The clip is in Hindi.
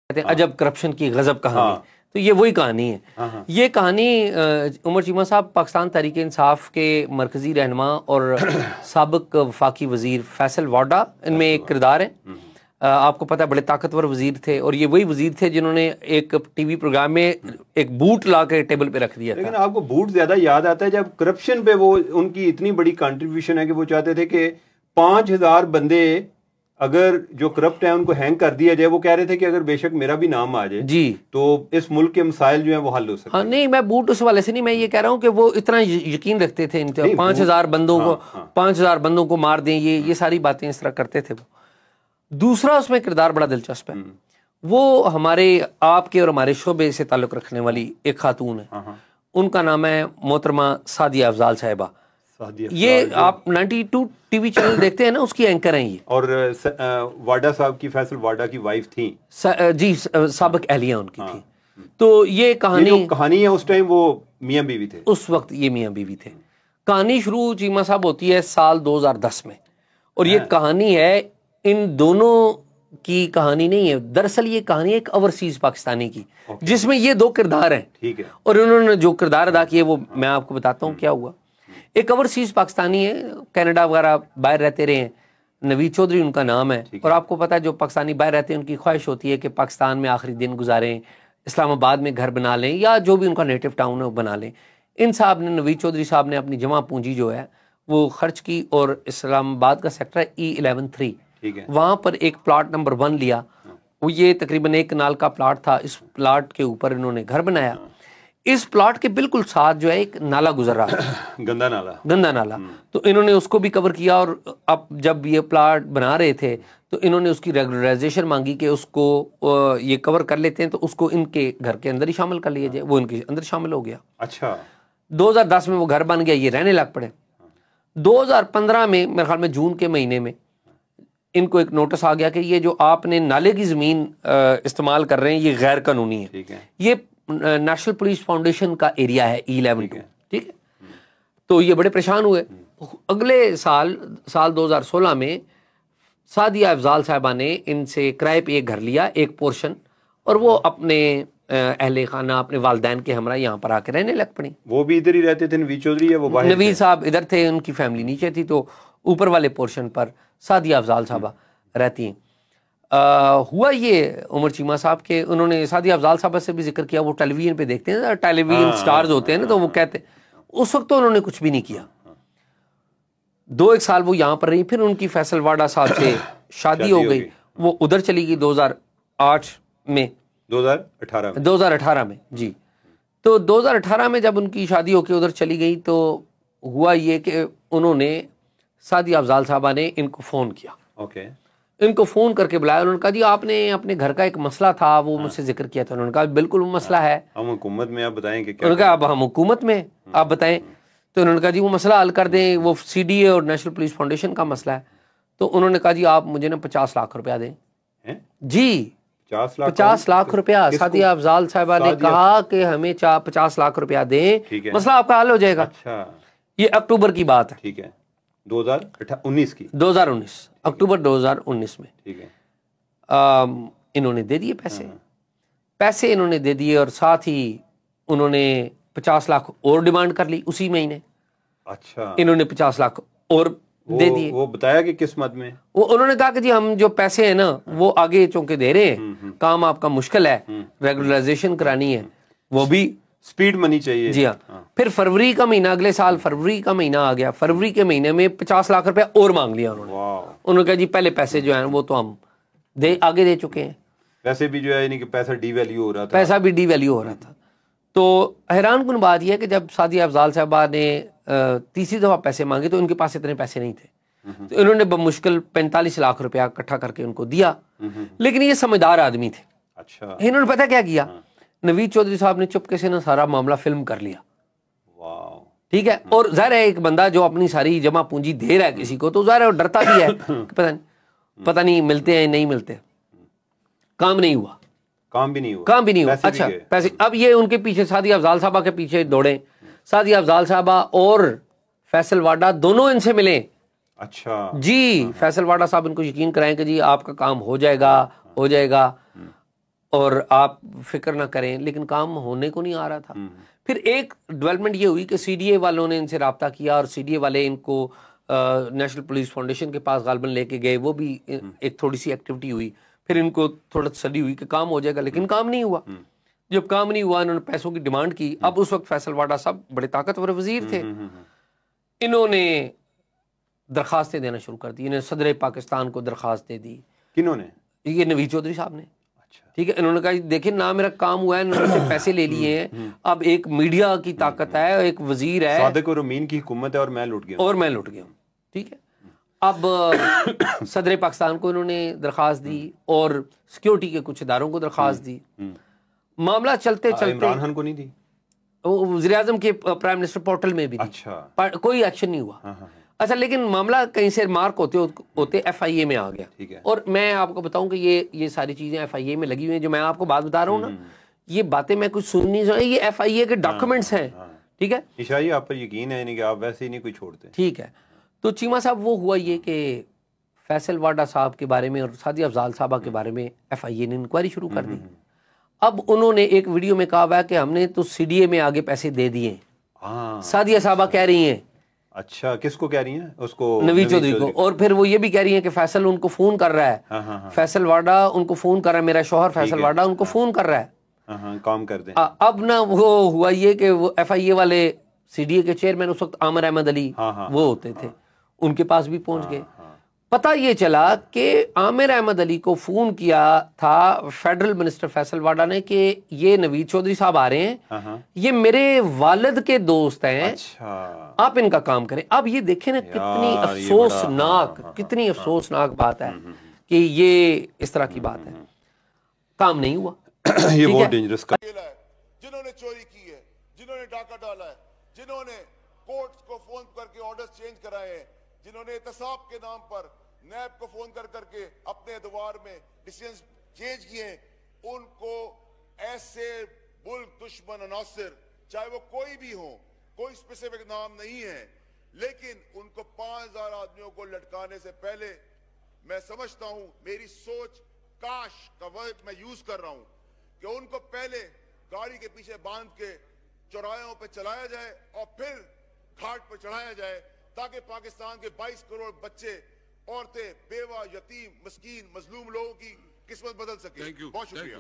कहते हैं अजब करप्शन की गजब कहानी। तो ये वही कहानी है। ये कहानी उमर चीमा साहब पाकिस्तान तहरीक इंसाफ के मरकजी रहनुमा और साबिक वफाकी वजीर फैसल वाडा इनमें एक किरदार है। आपको पता है बड़े ताकतवर वजीर थे और ये वही वजीर थे जिन्होंने एक टीवी प्रोग्राम में एक बूट ला के टेबल पे रख दिया था। लेकिन आपको बूट ज्यादा याद आता है जब करप्शन पे वो उनकी इतनी बड़ी कंट्रीब्यूशन है कि वो चाहते थे कि 5000 बंदे अगर जो करप्ट है उनको हैंग कर दिया जाए। वो कह रहे थे कि अगर बेशक मेरा भी नाम आ जाए जी तो इस मुल्क के मसाइल जो है वो हल हो सकते हैं। हाँ नहीं, मैं बूट उस वाले से नहीं, मैं ये कह रहा हूँ कि वो इतना यकीन रखते थे इन 5000 बंदों को 5000 बंदों को मार दें, ये सारी बातें इस तरह करते थे वो। दूसरा उसमें किरदार बड़ा दिलचस्प है, वो हमारे आपके और हमारे शोबे से ताल्लुक रखने वाली एक खातून है। उनका नाम है मोहतरमा सादिया अफजाल साहिबा। ये आप 92 टीवी चैनल देखते हैं ना, उसकी एंकर हैं ये। और वाडा साहब की, फैसल वाडा की वाइफ थी जी, साबिक अहलिया उनकी थी। तो ये कहानी है उस टाइम वो मियां बीवी थे, उस वक्त ये मियां बीवी थे। कहानी शुरू चीमा साहब होती है साल 2010 में और ये कहानी है इन दोनों की कहानी नहीं है, दरअसल ये कहानी है एक ओवरसीज पाकिस्तानी की जिसमें ये दो किरदार हैं। ठीक है। और उन्होंने जो किरदार अदा किए वो मैं आपको बताता हूँ क्या हुआ। एक ओवरसीज पाकिस्तानी है, कनाडा वगैरह बाहर रहते रहे हैं, नवीद चौधरी उनका नाम है। और आपको पता है जो पाकिस्तानी बाहर रहते हैं उनकी ख्वाहिश होती है कि पाकिस्तान में आखिरी दिन गुजारें, इस्लामाबाद में घर बना लें या जो भी उनका नेटिव टाउन है वो बना लें। इन साहब ने, नवीद चौधरी साहब ने अपनी जमा पूंजी जो है वो खर्च की और इस्लामाबाद का सेक्टर है E11-3, वहाँ पर एक प्लाट नंबर 1 लिया। वो ये तकरीबन 1 कनाल का प्लाट था। इस प्लाट के ऊपर इन्होंने घर बनाया। इस प्लाट के बिल्कुल साथ जो है एक नाला गुजर रहा है, गंदा नाला। तो इन्होंने उसको भी कवर किया। और अब जब ये प्लाट बना रहे थे तो इन्होंने उसकी रेगुलराइजेशन मांगी कि उसको ये कवर कर लेते हैं तो उसको इनके घर के अंदर ही शामिल कर लिया जाए। वो इनके अंदर शामिल हो गया। अच्छा। 2010 में वो घर बन गया, ये रहने लग पड़े। 2015 में मेरे ख्याल में जून के महीने में इनको एक नोटिस आ गया कि ये जो आपने नाले की ज़मीन इस्तेमाल कर रहे हैं ये गैर कानूनी है। ये नेशनल पुलिस फाउंडेशन का एरिया है E11-2, ठीक है। तो ये बड़े परेशान हुए। अगले साल 2016 में सादिया अफजाल साहिबा ने इनसे किराए पे एक घर लिया, एक पोर्शन, और वो अपने अहले खाना अपने वालदैन के हमरा यहाँ पर आके रहने लग पड़ी। वो भी इधर ही रहते थे, नवीद चौधरी है वो बाहर, नवीद साहब इधर थे, उनकी फैमिली नीचे थी। तो ऊपर वाले पोर्शन पर सादिया अफजाल साहबा रहती हैं। हुआ ये उमर चीमा साहब के, उन्होंने सादिया अफजाल साहबा से भी जिक्र किया। वो टेलीविजन पे देखते हैं, टेलीविजन स्टार्स होते हैं ना, तो वो कहते उस वक्त तो उन्होंने कुछ भी नहीं किया। 2-1 साल वो यहाँ पर रही, फिर उनकी फैसल वाडा साहब से शादी हो गई। वो उधर चली गई 2008 में, 2018 में जी। तो 2018 में जब उनकी शादी होकर उधर चली गई तो हुआ ये कि उन्होंने, सादिया अफजाल साहबा ने इनको फ़ोन किया। इनको फ़ोन करके बुलाया। उन्होंने कहा जी आपने अपने घर का एक मसला था वो मुझसे जिक्र किया था। उन्होंने कहा बिल्कुल वो मसला है, हम हुकूमत में, आप बताएं कि क्या। उन्होंने कहा अब हम हुकूमत में, आप बताएं। तो उन्होंने कहा जी वो मसला हल कर दें, वो CDA और नेशनल पुलिस फाउंडेशन का मसला है। तो उन्होंने कहा जी आप मुझे ना 50 लाख रुपया दें। जी 50 लाख रुपया। सादिया अफजाल साहिबा ने कहा कि हमें 50 लाख रुपया दें, मसला आपका हल हो जाएगा। अच्छा। ये अक्टूबर की बात है, ठीक है, 2019 की, 2019 अक्टूबर 2019 में। ठीक है। इन्होंने दे दिए पैसे इन्होंने दे दिए और साथ ही उन्होंने 50 लाख और डिमांड कर ली उसी महीने। अच्छा। इन्होंने 50 लाख और दे दिए। वो बताया कि किस मद में? वो उन्होंने कहा कि जी हम जो पैसे हैं ना वो आगे चूंकि दे रहे हैं, काम आपका मुश्किल है, रेगुलराइजेशन करानी है, वो भी स्पीड मनी चाहिए। जी हाँ। फिर फरवरी का महीना, अगले साल फरवरी का महीना आ गया। फरवरी के महीने में 50 लाख रुपया और मांग लिया उन्होंने। उन्होंने कहा जी पहले पैसे जो हैं वो तो हम आगे दे चुके हैं। पैसे भी जो है यानी कि पैसा डीवैल्यू हो रहा था, पैसा भी डीवैल्यू हो रहा था। तो हैरानकुन बात यह है कि जब सादिया अफजाल साहबा ने तीसरी दफ़ा पैसे मांगे तो उनके पास इतने पैसे नहीं थे। तो इन्होंने बमुश्किल 45 लाख रुपया इकट्ठा करके उनको दिया। लेकिन ये समझदार आदमी थे। अच्छा। इन्होंने पता क्या किया, नवीद चौधरी साहब ने चुपके से ना सारा मामला फिल्म कर लिया। ठीक है। और ज़ाहिर है एक बंदा जो अपनी सारी जमा पूंजी दे रहा है किसी को, तो ज़ाहिर है डरता भी है कि पता नहीं मिलते हैं नहीं मिलते। काम नहीं हुआ। अच्छा पैसे, अब ये उनके पीछे सादिया अफजाल साहबा के पीछे दौड़े। सादिया अफजाल साहबा और फैसल वाडा दोनों इनसे मिले। अच्छा जी। फैसल वाडा साहब इनको यकीन कराएं कि जी आपका काम हो जाएगा। और आप फिक्र ना करें, लेकिन काम होने को नहीं आ रहा था। फिर एक डेवलपमेंट ये हुई कि सीडीए वालों ने इनसे रब्ता किया और सीडीए वाले इनको नेशनल पुलिस फाउंडेशन के पास गालबन लेके गए, वो भी एक थोड़ी सी एक्टिविटी हुई। फिर इनको थोड़ा तसल्ली हुई कि काम हो जाएगा, लेकिन काम नहीं हुआ। जब काम नहीं हुआ, इन्होंने पैसों की डिमांड की। अब उस वक्त फैसल वाडा साहब बड़े ताकतवर वजीर थे, इन्होंने दरखास्तें देना शुरू कर दी। इन्होंने सदर पाकिस्तान को दरखास्त दे दी। किन्होंने? ये नवीद चौधरी साहब ने। अच्छा, ठीक है। इन्होंने कहा देखिए ना मेरा काम हुआ है, इन्होंने पैसे ले लिए हैं, अब एक मीडिया की ताकत है, एक वजीर है, सादिक और अमीन की हुकूमत है और मैं लुट गया हूँ। ठीक है। अब सदर पाकिस्तान को इन्होंने दरखास्त दी और सिक्योरिटी के कुछ इदारों को दरखास्त दी। मामला चलते चलते इमरान खान को नहीं दी, वज़ीर आज़म के प्राइम मिनिस्टर पोर्टल में भी दी। अच्छा, कोई एक्शन नहीं हुआ। अच्छा, लेकिन मामला कहीं से मार्क होते FIA में आ गया। ठीक है। और मैं आपको बताऊं कि ये सारी चीजें FIA में लगी हुई हैं। जो मैं आपको बात बता रहा हूँ ना, ये बातें मैं कुछ सुन नहीं रहा, ये FIA के डॉक्यूमेंट्स हैं। ठीक है। ईशाई, आप पर यकीन है कि आप वैसे ही नहीं कोई छोड़ते। ठीक है। तो चीमा साहब, वो हुआ ये कि फैसल वाडा साहब के बारे में और सादिया अफजाल साहबा के बारे में FIA ने इंक्वायरी शुरू कर दी। अब उन्होंने एक वीडियो में कहा हुआ है कि हमने तो CDA में आगे पैसे दे दिए। सादिया साहबा कह रही हैं। अच्छा, किसको कह रही हैं? उसको, नवीद चौधरी को। और फिर वो ये भी कह रही हैं कि फैसल उनको फोन कर रहा है। फैसल वाडा उनको फोन कर रहा है, मेरा शौहर फैसल वाडा उनको फोन कर रहा है। काम कर दें। अब ना वो हुआ ये कि वो FIA वाले CDA के चेयरमैन उस वक्त आमिर अहमद अली वो होते थे, उनके पास भी पहुंच गए। पता ये चला कि आमिर अहमद अली को फोन किया था फेडरल मिनिस्टर फैसल वाडा ने कि ये नवीद चौधरी साहब आ रहे हैं, ये मेरे वालिद के दोस्त हैं। अच्छा, आप इनका काम करें। अब ये देखें ना, कितनी अफसोसनाक, कितनी अफसोसनाक बात है कि ये इस तरह की बात है। काम नहीं हुआ। ये बहुत डेंजरस काम है। जिन्होंने चोरी की है, जिन्होंने डाका डाला है, जिन्होंने कोर्ट्स को फोन करके ऑर्डर्स चेंज कराए हैं, जिन्होंने एहतसाब के नाम पर नैब को फोन कर करके अपने अदवार में डिसीजन चेंज किए हैं, उनको ऐसे मुल्क दुश्मन अनासिर, चाहे वो कोई भी हो, कोई स्पेसिफिक नाम नहीं है, लेकिन उनको 5000 आदमियों को लटकाने से पहले मैं समझता हूं, मेरी सोच काश का वर्ड मैं यूज कर रहा हूं, कि उनको पहले गाड़ी के पीछे बांध के चौराहों पे चलाया जाए और फिर घाट पर चढ़ाया जाए, ताकि पाकिस्तान के 22 करोड़ बच्चे, औरतें, बेवा, यतीम, मस्कीन, मजलूम लोगों की किस्मत बदल सके। बहुत शुक्रिया।